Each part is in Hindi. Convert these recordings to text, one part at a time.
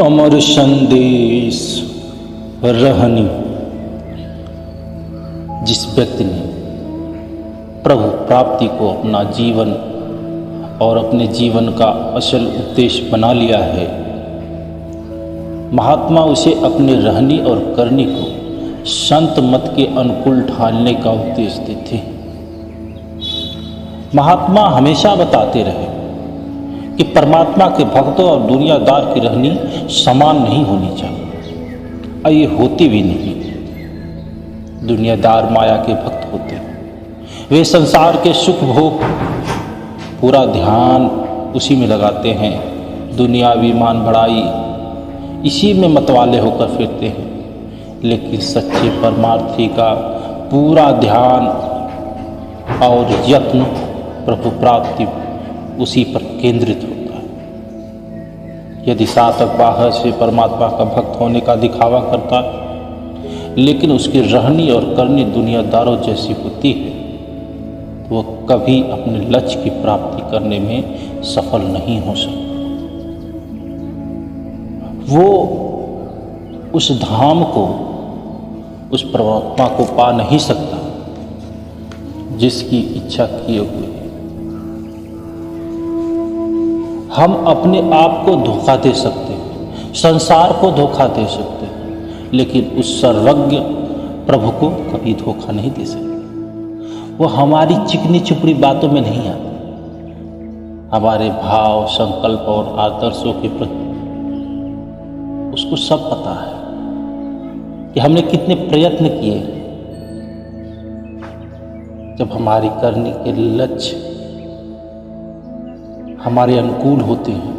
अमर संदेश रहनी। जिस व्यक्ति ने प्रभु प्राप्ति को अपना जीवन और अपने जीवन का असल उद्देश्य बना लिया है, महात्मा उसे अपने रहनी और करनी को संत मत के अनुकूल ढालने का उपदेश देते हैं। महात्मा हमेशा बताते रहे कि परमात्मा के भक्तों और दुनियादार की रहनी समान नहीं होनी चाहिए, और ये होती भी नहीं। दुनियादार माया के भक्त होते हैं, वे संसार के सुख भोग पूरा ध्यान उसी में लगाते हैं, दुनियावी मान बढ़ाई इसी में मतवाले होकर फिरते हैं। लेकिन सच्चे परमार्थी का पूरा ध्यान और यत्न प्रभु प्राप्ति उसी पर केंद्रित होता है। यदि साधक बाहर से परमात्मा का भक्त होने का दिखावा करता है, लेकिन उसकी रहनी और करनी दुनियादारों जैसी होती है, तो वह कभी अपने लक्ष्य की प्राप्ति करने में सफल नहीं हो सकता। वो उस धाम को, उस परमात्मा को पा नहीं सकता जिसकी इच्छा किए हुए। हम अपने आप को धोखा दे सकते हैं, संसार को धोखा दे सकते हैं, लेकिन उस सर्वज्ञ प्रभु को कभी धोखा नहीं दे सकते। वो हमारी चिकनी चुपड़ी बातों में नहीं आता, हमारे भाव, संकल्प और आदर्शों के प्रति उसको सब पता है कि हमने कितने प्रयत्न किए। जब हमारी करने के लक्ष्य हमारे अनुकूल होते हैं,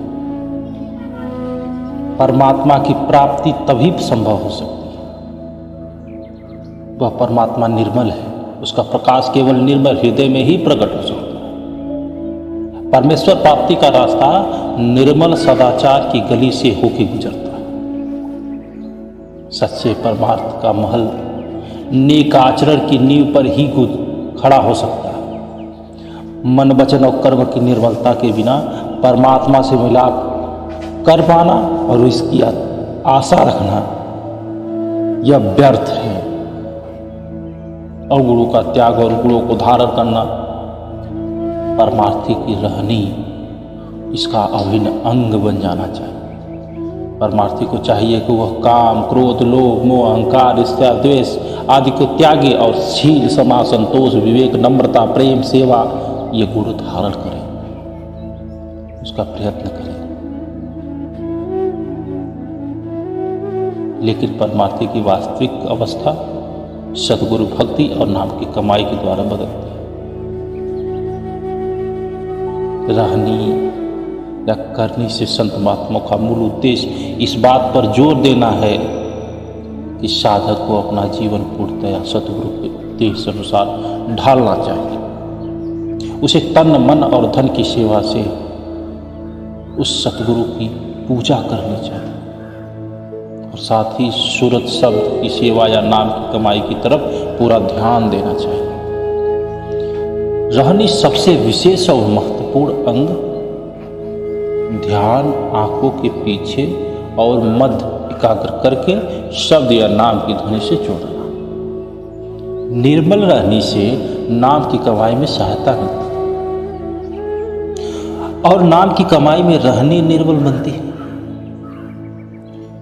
परमात्मा की प्राप्ति तभी संभव हो सकती है। वह परमात्मा निर्मल है, उसका प्रकाश केवल निर्मल हृदय में ही प्रकट हो सकता है। परमेश्वर प्राप्ति का रास्ता निर्मल सदाचार की गली से होकर गुजरता है। सच्चे परमार्थ का महल नेक आचरण की नींव पर ही खड़ा हो सकता है। मन, वचन और कर्म की निर्मलता के बिना परमात्मा से मिलाप कर पाना और इसकी आशा रखना यह व्यर्थ है। अवगुणों का त्याग और गुणों को धारण करना परमार्थी की रहनी, इसका अभिन्न अंग बन जाना चाहिए। परमार्थी को चाहिए कि वह काम, क्रोध, लोभ, मोह, अहंकार, ईर्ष्या, द्वेष आदि को त्यागे और शील, क्षमा, संतोष, विवेक, नम्रता, प्रेम, सेवा ये गुण धारण करें, उसका प्रयत्न करें। लेकिन परमार्थी की वास्तविक अवस्था सद्गुरु भक्ति और नाम की कमाई के द्वारा बदलती है। रहनी या करनी से संत महात्मा का मूल उद्देश्य इस बात पर जोर देना है कि साधक को अपना जीवन पूर्णतया सद्गुरु के उपदेश अनुसार ढालना चाहिए। उसे तन, मन और धन की सेवा से उस सतगुरु की पूजा करनी चाहिए, और साथ ही सूरत शब्द की सेवा या नाम की कमाई की तरफ पूरा ध्यान देना चाहिए। रहनी सबसे विशेष और महत्वपूर्ण अंग ध्यान, आंखों के पीछे और मध्य एकाग्र करके शब्द या नाम की ध्वनि से जोड़ना। निर्मल रहनी से नाम की कमाई में सहायता मिलती है, और नाम की कमाई में रहनी निर्मल बनती है।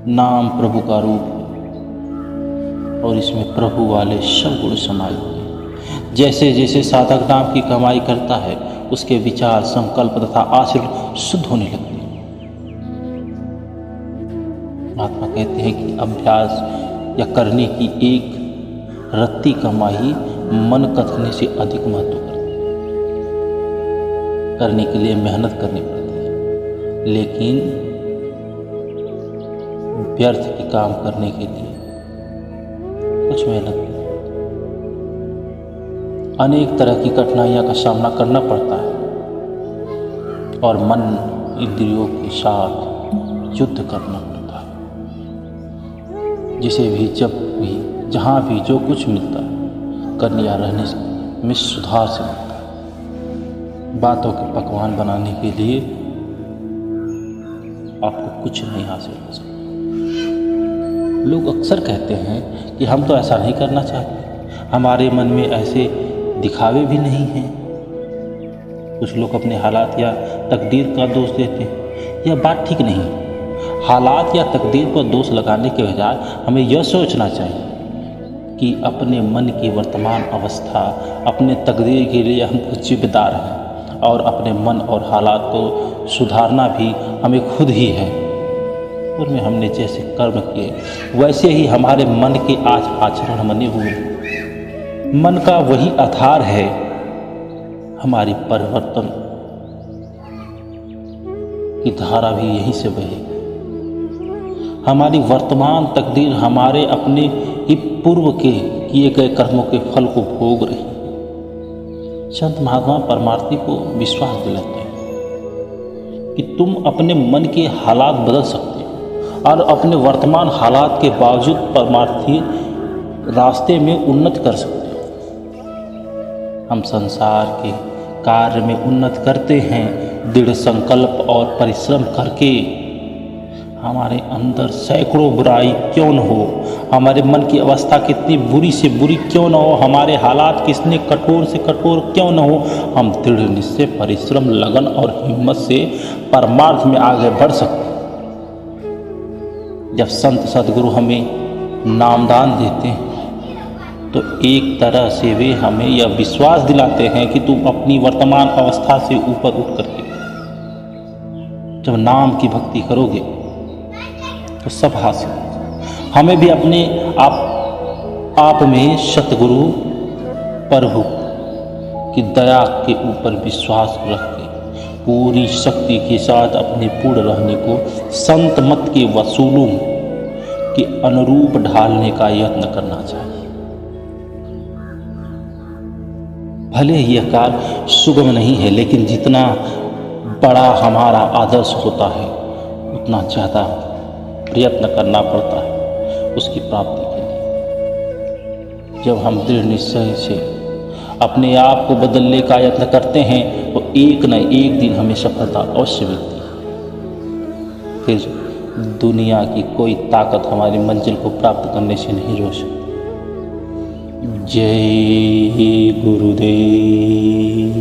नाम प्रभु का रूप है और इसमें प्रभु वाले सब गुण समाये हुए हैं। जैसे जैसे साधक नाम की कमाई करता है, उसके विचार, संकल्प तथा आचरण शुद्ध होने लगते हैं। महात्मा कहते हैं कि अभ्यास या करने की एक रत्ती कमाई मन कथने से अधिक महत्व करती है। करने के लिए मेहनत करनी पड़ती है, लेकिन व्यर्थ के काम करने के लिए कुछ मेहनत नहीं। अनेक तरह की कठिनाइयों का सामना करना पड़ता है और मन, इंद्रियों के साथ युद्ध करना पड़ता है। जिसे भी, जब भी, जहाँ भी जो कुछ मिलता है, करने या रहने में सुधार से मिलता है। बातों के पकवान बनाने के लिए आपको कुछ नहीं हासिल हो सकता। लोग अक्सर कहते हैं कि हम तो ऐसा नहीं करना चाहते, हमारे मन में ऐसे दिखावे भी नहीं हैं। कुछ लोग अपने हालात या तकदीर का दोष देते हैं। यह बात ठीक नहीं। हालात या तकदीर पर दोष लगाने के बजाय हमें यह सोचना चाहिए कि अपने मन की वर्तमान अवस्था, अपने तकदीर के लिए हम खुद जिम्मेदार हैं और अपने मन और हालात को सुधारना भी हमें खुद ही है। उनमें हमने जैसे कर्म किए वैसे ही हमारे मन के आज आचरण बने हुए हैं। मन का वही आधार है हमारी परिवर्तन की धारा भी यहीं से बहेगी। हमारी वर्तमान तकदीर हमारे अपने ही पूर्व के किए गए कर्मों के फल को भोग रही। संत महात्मा परमार्थी को विश्वास दिलाते हैं कि तुम अपने मन के हालात बदल सकते हो और अपने वर्तमान हालात के बावजूद परमार्थी रास्ते में उन्नति कर सकते हो। हम संसार के कार्य में उन्नति करते हैं दृढ़ संकल्प और परिश्रम करके। हमारे अंदर सैकड़ों बुराई क्यों न हो, हमारे मन की अवस्था कितनी बुरी से बुरी क्यों न हो, हमारे हालात कितने कठोर से कठोर क्यों न हो, हम दृढ़ निश्चय, परिश्रम, लगन और हिम्मत से परमार्थ में आगे बढ़ सकते हैं। जब संत सद्गुरु हमें नामदान देते हैं तो एक तरह से वे हमें यह विश्वास दिलाते हैं कि तुम अपनी वर्तमान अवस्था से ऊपर उठ करके जब नाम की भक्ति करोगे तो सब हासिल। हमें भी अपने आप में सतगुरु प्रभु की दया के ऊपर विश्वास रख के पूरी शक्ति के साथ अपने पूर्ण रहने को संत मत के वसूलों के अनुरूप ढालने का यत्न करना चाहिए। भले ही यह कार्य सुगम नहीं है, लेकिन जितना बड़ा हमारा आदर्श होता है उतना ज़्यादा प्रयत्न करना पड़ता है उसकी प्राप्ति के लिए। जब हम दृढ़ निश्चय से अपने आप को बदलने का यत्न करते हैं तो एक न एक दिन हमें सफलता अवश्य मिलती है। फिर दुनिया की कोई ताकत हमारी मंजिल को प्राप्त करने से नहीं रोक सकती। जय गुरुदेव।